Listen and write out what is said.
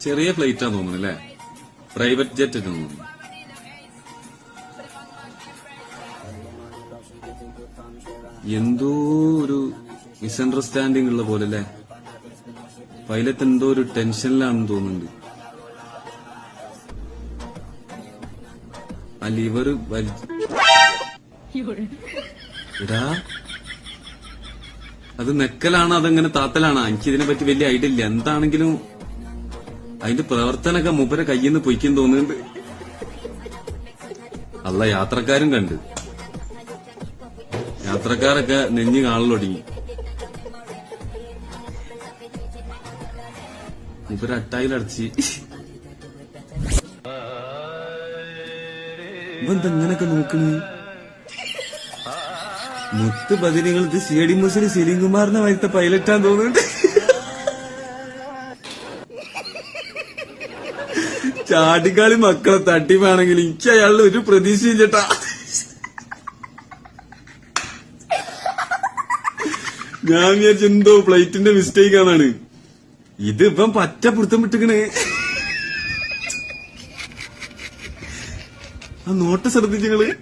ചെറിയ ഫ്ലൈറ്റാ തോന്നുന്നു അല്ലേ? പ്രൈവറ്റ് ജെറ്റ് തോന്നുന്നു. എന്തോ ഒരു മിസ്അണ്ടർസ്റ്റാൻഡിങ് ഉള്ള പോലെ അല്ലേ? പൈലറ്റ് എന്തോ ഒരു ടെൻഷനിലാണെന്ന് തോന്നുന്നുണ്ട്. ആ ലിവർ എടാ, അത് നെക്കലാണോ അതെങ്ങനെ താത്തലാണോ? എനിക്കിതിനെ പറ്റി വലിയ ഐഡിയ ഇല്ല. എന്താണെങ്കിലും അതിന്റെ പ്രവർത്തനമൊക്കെ മൂപ്പരെ കയ്യിൽ നിന്ന് പൊയ്ക്കും തോന്നുന്നുണ്ട്. അല്ല, യാത്രക്കാരും കണ്ട്. യാത്രക്കാരൊക്കെ നെഞ്ഞു കാണലൊടുങ്ങി. മൂപ്പര് അട്ടായിലടച്ച് ഇവന്തെങ്ങനൊക്കെ നോക്കണ്. മുത്ത് ബദിനികൾ ഇത് സിഐഡി മുസിൽ സലീം കുമാറിനെ വരുത്ത പൈലറ്റാന്ന് തോന്നുന്നുണ്ട്. ചാടിക്കാളി മക്കളെ തട്ടിപ്പാണെങ്കിൽ എനിക്ക് അയാളുടെ ഒരു പ്രതീക്ഷയില്ലട്ടാ. ഞാൻ വിചാരിച്ചെന്തോ ഫ്ലൈറ്റിന്റെ മിസ്റ്റേക്ക് ആണെന്ന്. ഇത് ഇപ്പം പറ്റ പിടുത്തം വിട്ടിക്കണേ. ആ നോട്ട് ശ്രദ്ധിച്ചങ്ങള്.